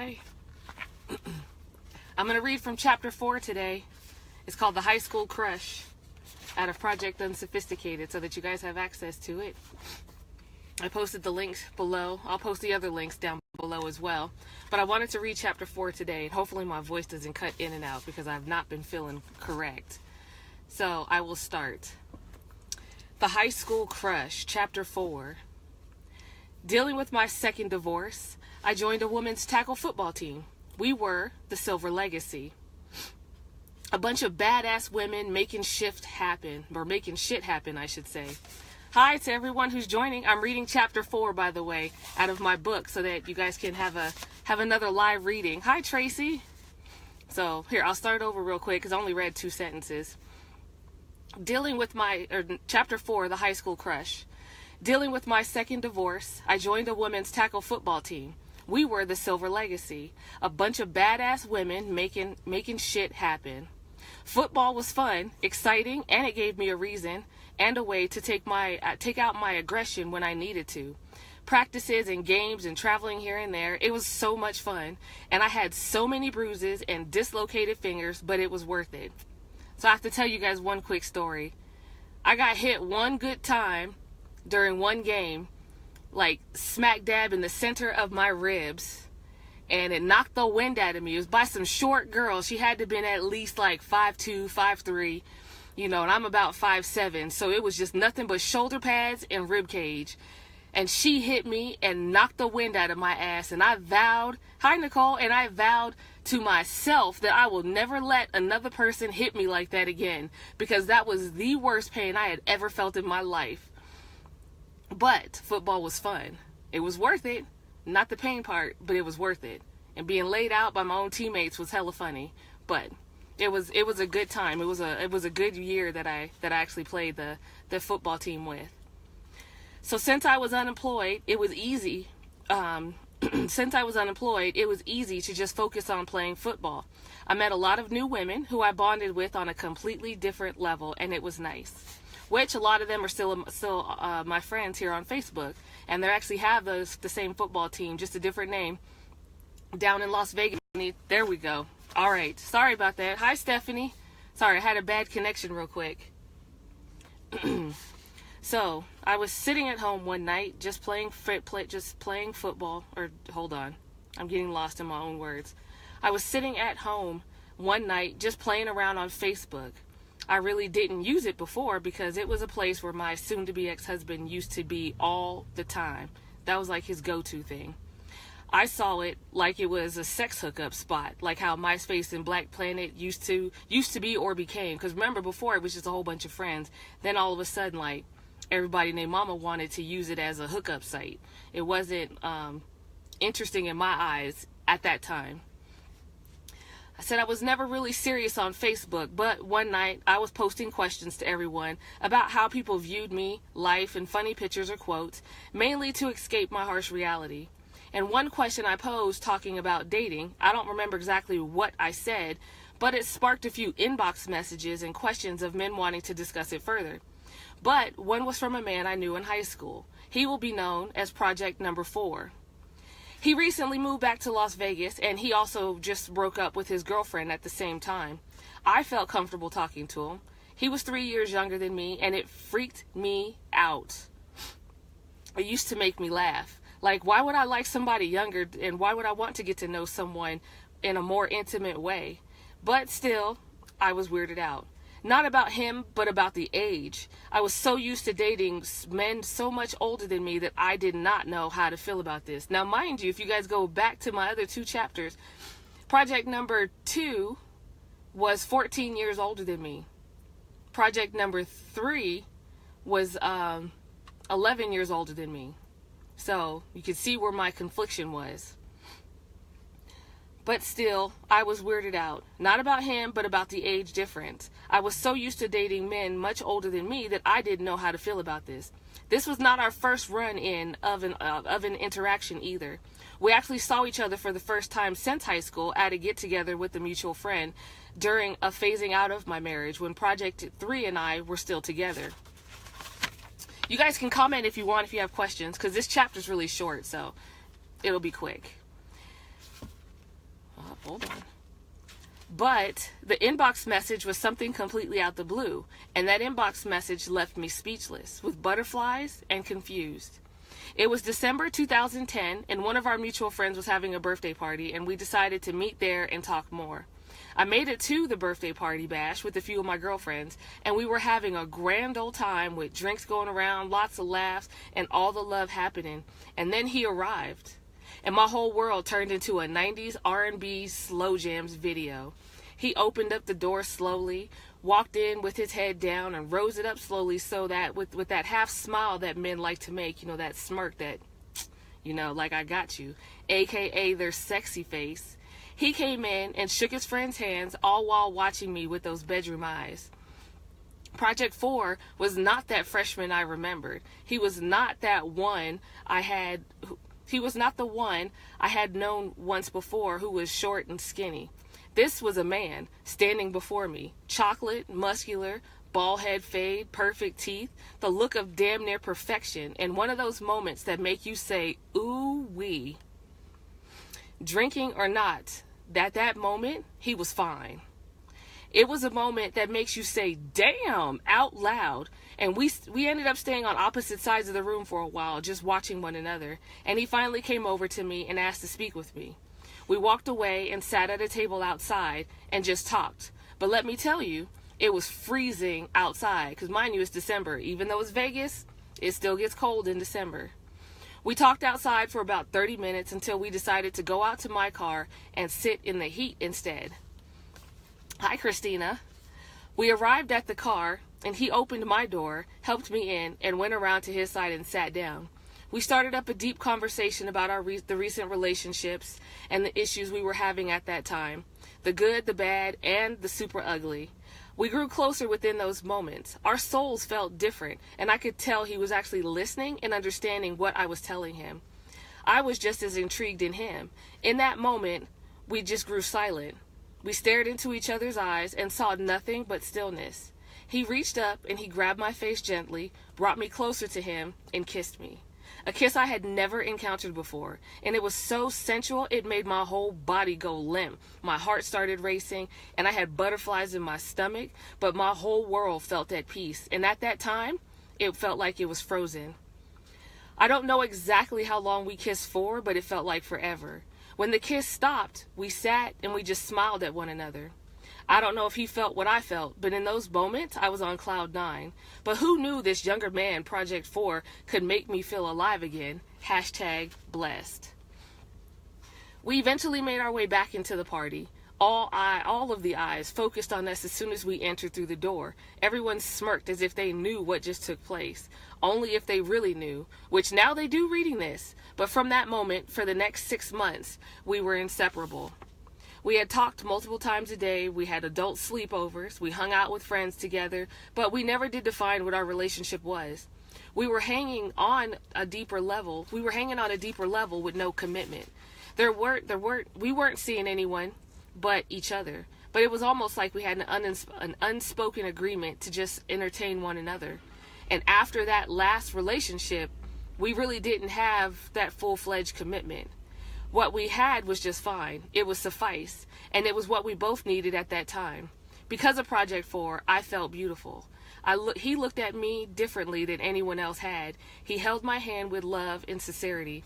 Hi. I'm going to read from chapter 4 today. It's called The High School Crush, out of Project Unsophisticated, so that you guys have access to it. I posted the links below. I'll post the other links down below as well. But I wanted to read chapter 4 today, and hopefully my voice doesn't cut in and out because I've not been feeling correct. So I will start. The High School Crush, chapter 4. Dealing with my second divorce, I joined a women's tackle football team. We were the Silver Legacy. A bunch of badass women making shit happen, I should say. Hi to everyone who's joining. I'm reading chapter 4, by the way, out of my book, so that you guys can have another live reading. Hi, Tracy. So here, I'll start over real quick because I only read 2 sentences. Chapter 4, The High School Crush. Dealing with my second divorce, I joined a women's tackle football team. We were the Silver Legacy, a bunch of badass women making shit happen. Football was fun, exciting, and it gave me a reason and a way to take out my aggression when I needed to. Practices and games and traveling here and there, it was so much fun, and I had so many bruises and dislocated fingers, but it was worth it. So I have to tell you guys one quick story. I got hit one good time during one game, like smack dab in the center of my ribs, and it knocked the wind out of me. It was by some short girl. She had to have been at least like 5'2", 5'3", and I'm about 5'7", so it was just nothing but shoulder pads and rib cage. And she hit me and knocked the wind out of my ass, and I vowed, hi Nicole, and I vowed to myself that I will never let another person hit me like that again, because that was the worst pain I had ever felt in my life. But football was fun. It was worth it. Not the pain part, but it was worth it. And being laid out by my own teammates was hella funny. But it was a good time. It was a good year that I actually played the football team with. So since I was unemployed, it was easy. It was easy to just focus on playing football. I met a lot of new women who I bonded with on a completely different level, and it was nice. Which a lot of them are still my friends here on Facebook, and they actually have the same football team, just a different name, down in Las Vegas. There we go. All right, sorry about that. Hi, Stephanie. Sorry, I had a bad connection real quick. So I was sitting at home one night, just playing football. Or hold on, I'm getting lost in my own words. I was sitting at home one night, just playing around on Facebook. I really didn't use it before because it was a place where my soon-to-be ex-husband used to be all the time. That was like his go-to thing. I saw it like it was a sex hookup spot, like how MySpace and Black Planet used to be or became. Because remember, before it was just a whole bunch of friends. Then all of a sudden, like, everybody named Mama wanted to use it as a hookup site. It wasn't interesting in my eyes at that time. I said I was never really serious on Facebook, but one night I was posting questions to everyone about how people viewed me, life, and funny pictures or quotes, mainly to escape my harsh reality. And one question I posed talking about dating, I don't remember exactly what I said, but it sparked a few inbox messages and questions of men wanting to discuss it further. But one was from a man I knew in high school. He will be known as Project Number 4. He recently moved back to Las Vegas, and he also just broke up with his girlfriend at the same time. I felt comfortable talking to him. He was 3 years younger than me, and it freaked me out. It used to make me laugh. Like, why would I like somebody younger, and why would I want to get to know someone in a more intimate way? But still, I was weirded out. Not about him, but about the age. I was so used to dating men so much older than me that I did not know how to feel about this. Now, mind you, if you guys go back to my other 2 chapters, Project Number 2 was 14 years older than me. Project Number 3 was 11 years older than me. So you can see where my confliction was. But still, I was weirded out. Not about him, but about the age difference. I was so used to dating men much older than me that I didn't know how to feel about this. This was not our first run-in of an interaction either. We actually saw each other for the first time since high school at a get-together with a mutual friend during a phasing out of my marriage when Project 3 and I were still together. You guys can comment if you want, if you have questions, because this chapter's really short, so it'll be quick. Hold on. But the inbox message was something completely out the blue, and that inbox message left me speechless, with butterflies and confused. It was December 2010, and one of our mutual friends was having a birthday party, and we decided to meet there and talk more. I made it to the birthday party bash with a few of my girlfriends, and we were having a grand old time with drinks going around, lots of laughs, and all the love happening. And then he arrived, and my whole world turned into a 90s R&B slow jams video. He opened up the door slowly, walked in with his head down, and rose it up slowly so that with that half smile that men like to make, that smirk that, like I got you, aka their sexy face. He came in and shook his friend's hands, all while watching me with those bedroom eyes. Project 4 was not that freshman I remembered. He was not that one He was not the one I had known once before who was short and skinny. This was a man standing before me, chocolate, muscular, bald head fade, perfect teeth, the look of damn near perfection, and one of those moments that make you say, ooh wee. Drinking or not, at that moment, he was fine. It was a moment that makes you say, damn, out loud. And we ended up staying on opposite sides of the room for a while, just watching one another. And he finally came over to me and asked to speak with me. We walked away and sat at a table outside and just talked. But let me tell you, it was freezing outside. Because mind you, it's December. Even though it's Vegas, it still gets cold in December. We talked outside for about 30 minutes until we decided to go out to my car and sit in the heat instead. Hi, Christina. We arrived at the car, and he opened my door, helped me in, and went around to his side and sat down. We started up a deep conversation about the recent relationships and the issues we were having at that time, the good, the bad, and the super ugly. We grew closer within those moments. Our souls felt different, and I could tell he was actually listening and understanding what I was telling him. I was just as intrigued in him. In that moment, we just grew silent. We stared into each other's eyes and saw nothing but stillness. He reached up and he grabbed my face gently, brought me closer to him, and kissed me. A kiss I had never encountered before, and it was so sensual it made my whole body go limp. My heart started racing, and I had butterflies in my stomach, but my whole world felt at peace, and at that time, it felt like it was frozen. I don't know exactly how long we kissed for, but it felt like forever. When the kiss stopped, we sat and we just smiled at one another. I don't know if he felt what I felt, but in those moments, I was on cloud 9. But who knew this younger man, Project 4, could make me feel alive again? #blessed. We eventually made our way back into the party. All of the eyes focused on us as soon as we entered through the door. Everyone smirked as if they knew what just took place. Only if they really knew, which now they do reading this. But from that moment, for the next 6 months, we were inseparable. We had talked multiple times a day, we had adult sleepovers, we hung out with friends together, but we never did define what our relationship was. We were hanging on a deeper level with no commitment. We weren't seeing anyone but each other, but it was almost like we had an unspoken agreement to just entertain one another. And after that last relationship, we really didn't have that full-fledged commitment. What we had was just fine. It was suffice. And it was what we both needed at that time. Because of Project 4, I felt beautiful. He looked at me differently than anyone else had. He held my hand with love and sincerity.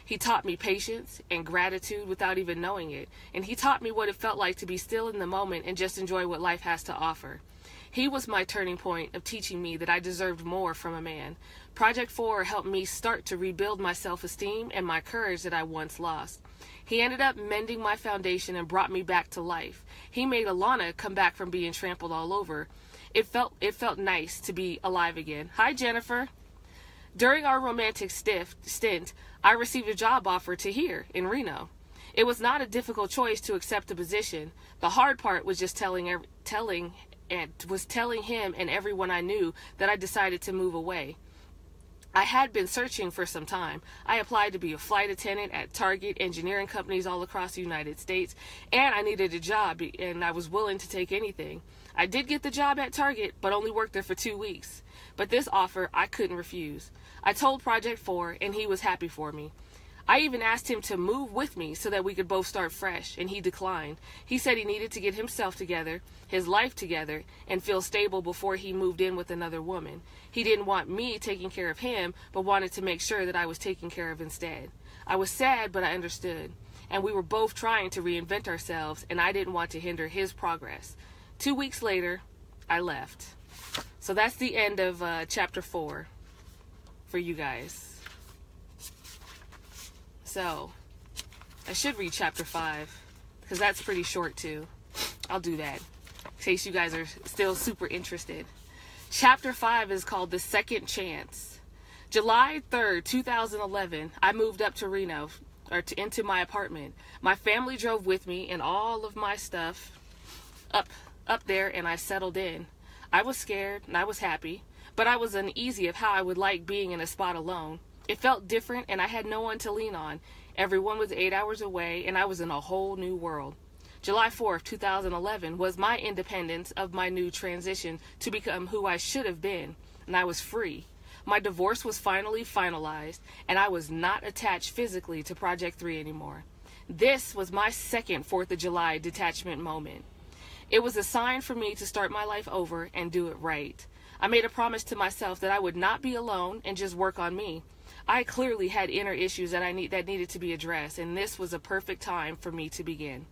He taught me patience and gratitude without even knowing it. And he taught me what it felt like to be still in the moment and just enjoy what life has to offer. He was my turning point of teaching me that I deserved more from a man. Project 4 helped me start to rebuild my self-esteem and my courage that I once lost. He ended up mending my foundation and brought me back to life. He made Alana come back from being trampled all over. It felt nice to be alive again. Hi, Jennifer. During our romantic stint, I received a job offer to here in Reno. It was not a difficult choice to accept the position. The hard part was just telling him and everyone I knew that I decided to move away. I had been searching for some time. I applied to be a flight attendant at Target engineering companies all across the United States, and I needed a job, and I was willing to take anything. I did get the job at Target, but only worked there for 2 weeks. But this offer, I couldn't refuse. I told Project 4, and he was happy for me. I even asked him to move with me so that we could both start fresh, and he declined. He said he needed to get himself together, his life together, and feel stable before he moved in with another woman. He didn't want me taking care of him, but wanted to make sure that I was taken care of instead. I was sad, but I understood. And we were both trying to reinvent ourselves, and I didn't want to hinder his progress. 2 weeks later, I left. So that's the end of chapter 4 for you guys. So, I should read chapter 5, because that's pretty short too. I'll do that, in case you guys are still super interested. Chapter 5 is called The Second Chance. July 3rd, 2011, I moved up to Reno, into my apartment. My family drove with me and all of my stuff up there, and I settled in. I was scared and I was happy, but I was uneasy of how I would like being in a spot alone. It felt different, and I had no one to lean on. Everyone was 8 hours away, and I was in a whole new world. July 4th, 2011 was my independence of my new transition to become who I should have been, and I was free. My divorce was finally finalized, and I was not attached physically to Project 3 anymore. This was my second 4th of July detachment moment. It was a sign for me to start my life over and do it right. I made a promise to myself that I would not be alone and just work on me. I clearly had inner issues that needed to be addressed, and this was a perfect time for me to begin.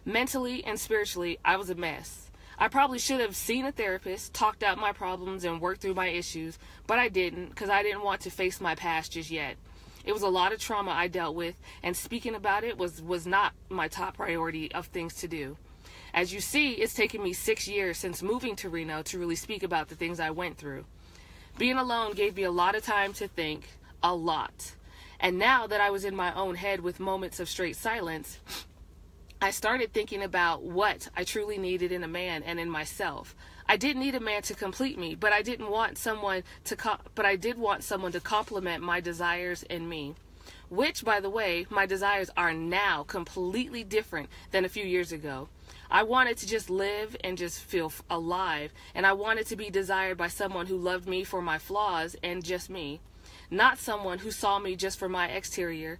Mentally and spiritually, I was a mess. I probably should have seen a therapist, talked out my problems, and worked through my issues, but I didn't, because I didn't want to face my past just yet. It was a lot of trauma I dealt with, and speaking about it was not my top priority of things to do. As you see, it's taken me 6 years since moving to Reno to really speak about the things I went through. Being alone gave me a lot of time to think, a lot. And now that I was in my own head with moments of straight silence, I started thinking about what I truly needed in a man and in myself. I didn't need a man to complete me, but I did want someone to complement my desires in me. Which, by the way, my desires are now completely different than a few years ago. I wanted to just live and just feel alive, and I wanted to be desired by someone who loved me for my flaws and just me. Not someone who saw me just for my exterior.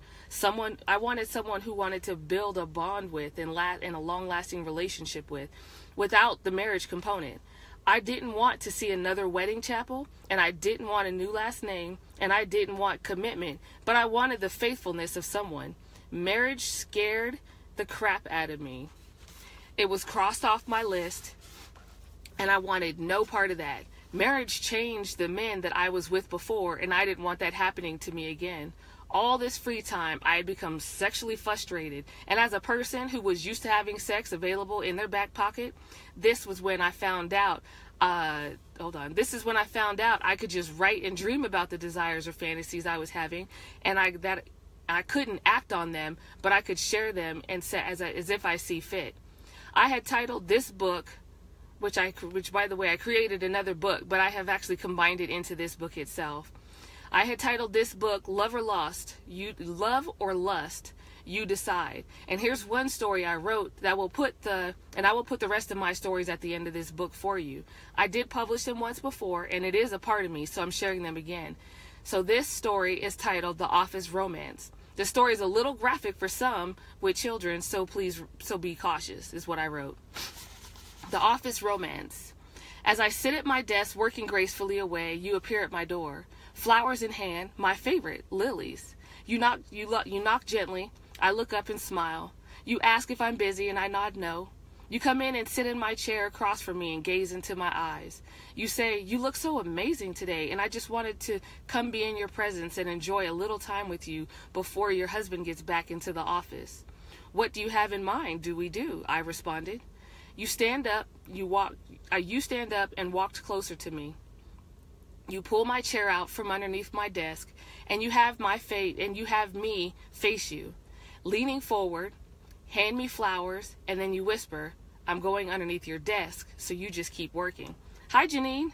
I wanted someone who wanted to build a bond with and a long-lasting relationship with, without the marriage component. I didn't want to see another wedding chapel, and I didn't want a new last name, and I didn't want commitment, but I wanted the faithfulness of someone. Marriage scared the crap out of me. It was crossed off my list, and I wanted no part of that. Marriage changed the men that I was with before, and I didn't want that happening to me again. All this free time, I had become sexually frustrated, and as a person who was used to having sex available in their back pocket, this was when I found out I could just write and dream about the desires or fantasies I was having, and I couldn't act on them, but I could share them and as if I see fit. I had titled this book, which by the way, I created another book, but I have actually combined it into this book itself. I had titled this book, Love or Lust, You Decide. And here's one story I wrote that I will put the rest of my stories at the end of this book for you. I did publish them once before, and it is a part of me, so I'm sharing them again. So this story is titled The Office Romance. The story is a little graphic for some with children, so be cautious, is what I wrote. The Office Romance. As I sit at my desk working gracefully away, you appear at my door. Flowers in hand, my favorite, lilies. You knock gently. I look up and smile. You ask if I'm busy, and I nod no. You come in and sit in my chair across from me and gaze into my eyes. You say, you look so amazing today, and I just wanted to come be in your presence and enjoy a little time with you before your husband gets back into the office. What do you have in mind? I responded. You stand up and walked closer to me. You pull my chair out from underneath my desk, and you have me face you. Leaning forward, hand me flowers, and then you whisper, I'm going underneath your desk, so you just keep working. Hi, Janine.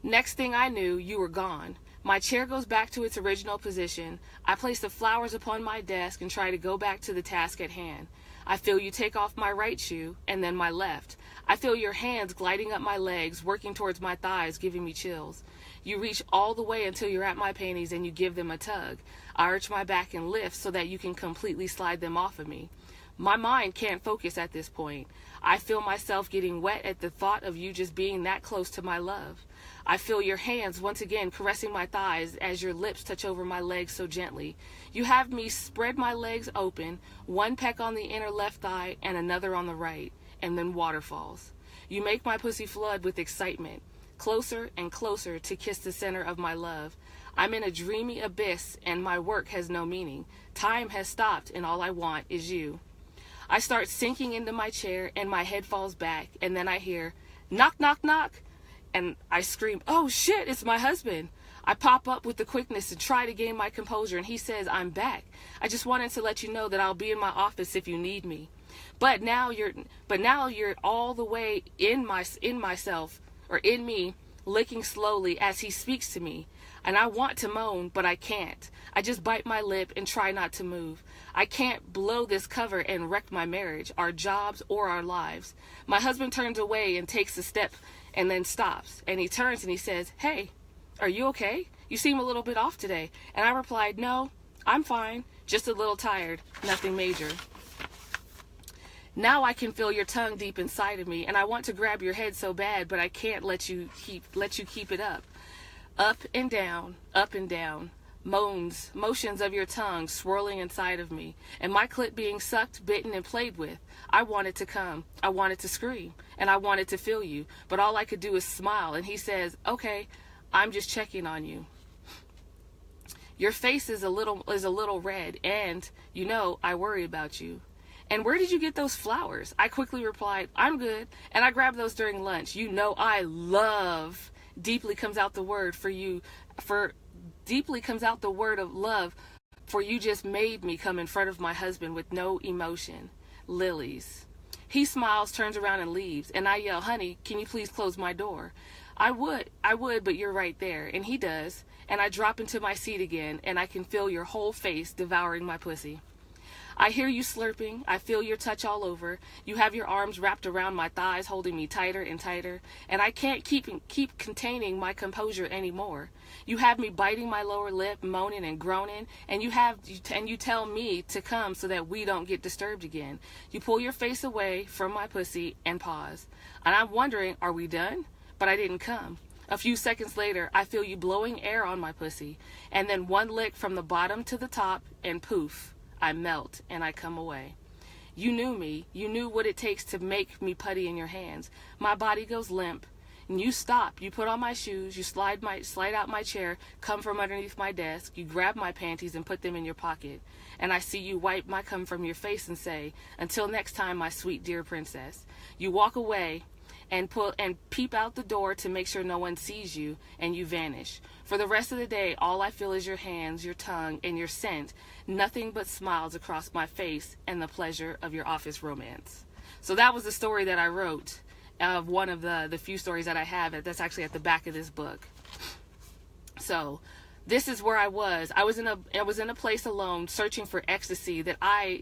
Next thing I knew, you were gone. My chair goes back to its original position. I place the flowers upon my desk and try to go back to the task at hand. I feel you take off my right shoe and then my left. I feel your hands gliding up my legs, working towards my thighs, giving me chills. You reach all the way until you're at my panties and you give them a tug. I arch my back and lift so that you can completely slide them off of me. My mind can't focus at this point. I feel myself getting wet at the thought of you just being that close to my love. I feel your hands once again caressing my thighs as your lips touch over my legs so gently. You have me spread my legs open, one peck on the inner left thigh and another on the right, and then waterfalls. You make my pussy flood with excitement, closer and closer to kiss the center of my love. I'm in a dreamy abyss and my work has no meaning. Time has stopped and all I want is you. I start sinking into my chair and my head falls back, and then I hear, knock, knock, knock, and I scream, oh shit, it's my husband. I pop up with the quickness and try to gain my composure, and he says, I'm back. I just wanted to let you know that I'll be in my office if you need me. But now you're all the way in myself, or in me, licking slowly as he speaks to me. And I want to moan, but I can't. I just bite my lip and try not to move. I can't blow this cover and wreck my marriage, our jobs, or our lives. My husband turns away and takes a step and then stops. And he turns and he says, hey, are you okay? You seem a little bit off today. And I replied, no, I'm fine. Just a little tired. Nothing major. Now I can feel your tongue deep inside of me, and I want to grab your head so bad, but I can't let you keep it up. Up and down, motions of your tongue swirling inside of me, and my clit being sucked, bitten, and played with. I wanted to come, I wanted to scream, and I wanted to feel you, but all I could do is smile, and he says, okay, I'm just checking on you. Your face is a little red, and, you know, I worry about you. And where did you get those flowers? I quickly replied, I'm good, and I grabbed those during lunch. You know I love, deeply comes out the word of love, for you just made me come in front of my husband with no emotion. Lilies. He smiles, turns around and leaves, and I yell, honey, can you please close my door? I would, but you're right there, and he does, and I drop into my seat again, and I can feel your whole face devouring my pussy. I hear you slurping. I feel your touch all over. You have your arms wrapped around my thighs, holding me tighter and tighter, and I can't keep containing my composure anymore. You have me biting my lower lip, moaning and groaning, and you tell me to come so that we don't get disturbed again. You pull your face away from my pussy and pause. And I'm wondering, are we done? But I didn't come. A few seconds later, I feel you blowing air on my pussy, and then one lick from the bottom to the top, and poof. I melt and I come away. You knew me. You knew what it takes to make me putty in your hands. My body goes limp, and you stop. You put on my shoes. You slide out my chair, come from underneath my desk. You grab my panties and put them in your pocket. And I see you wipe my cum from your face and say, until next time, my sweet dear princess. You walk away and peep out the door to make sure no one sees you, and you vanish. For the rest of the day, all I feel is your hands, your tongue, and your scent. Nothing but smiles across my face and the pleasure of your office romance. So that was the story that I wrote, of one of the few stories that I have that's actually at the back of this book. So this is where I was. I was in a place alone, searching for ecstasy that I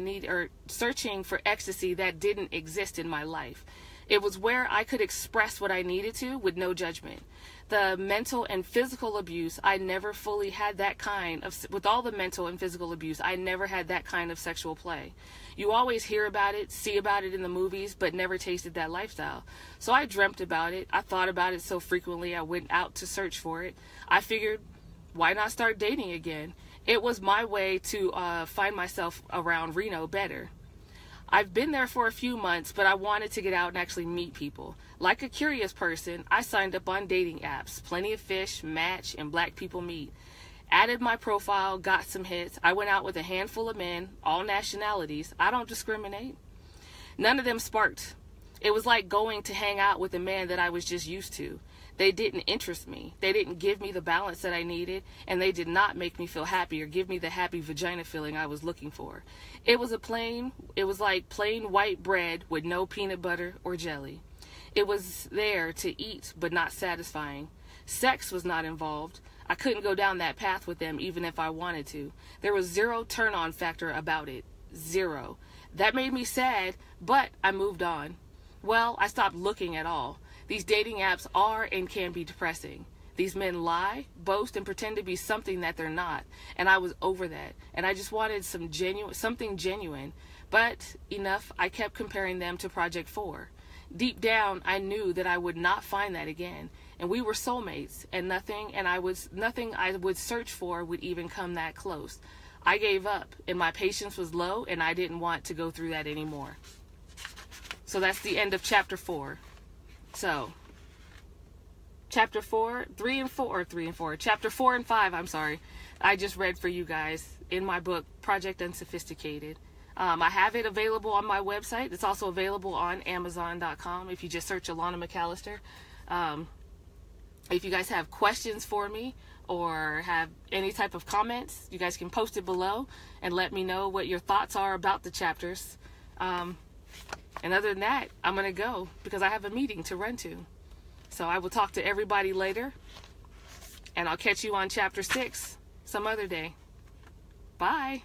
need, or searching for ecstasy that didn't exist in my life. It was where I could express what I needed to with no judgment. The mental and physical abuse, I never fully had that kind of, with all the mental and physical abuse, I never had that kind of sexual play. You always hear about it, see about it in the movies, but never tasted that lifestyle. So I dreamt about it. I thought about it so frequently I went out to search for it. I figured, why not start dating again? It was my way to find myself around Reno better. I've been there for a few months, but I wanted to get out and actually meet people. Like a curious person, I signed up on dating apps, Plenty of Fish, Match, and Black People Meet. Added my profile, got some hits. I went out with a handful of men, all nationalities. I don't discriminate. None of them sparked. It was like going to hang out with a man that I was just used to. They didn't interest me. They didn't give me the balance that I needed, and they did not make me feel happy or give me the happy vagina feeling I was looking for. It was like plain white bread with no peanut butter or jelly. It was there to eat, but not satisfying. Sex was not involved. I couldn't go down that path with them even if I wanted to. There was zero turn-on factor about it. Zero. That made me sad, but I moved on. Well, I stopped looking at all. These dating apps are and can be depressing. These men lie, boast, and pretend to be something that they're not. And I was over that. And I just wanted something genuine. But enough, I kept comparing them to Project 4. Deep down, I knew that I would not find that again. And we were soulmates, and nothing I would search for would even come that close. I gave up, and my patience was low, and I didn't want to go through that anymore. So that's the end of chapter 4. So, chapter 4, 3 and 4, chapter 4 and 5, I'm sorry, I just read for you guys in my book, Project Unsophisticated. I have it available on my website. It's also available on Amazon.com if you just search Alana McAllister. If you guys have questions for me or have any type of comments, you guys can post it below and let me know what your thoughts are about the chapters. And other than that, I'm going to go because I have a meeting to run to. So I will talk to everybody later, and I'll catch you on chapter 6 some other day. Bye.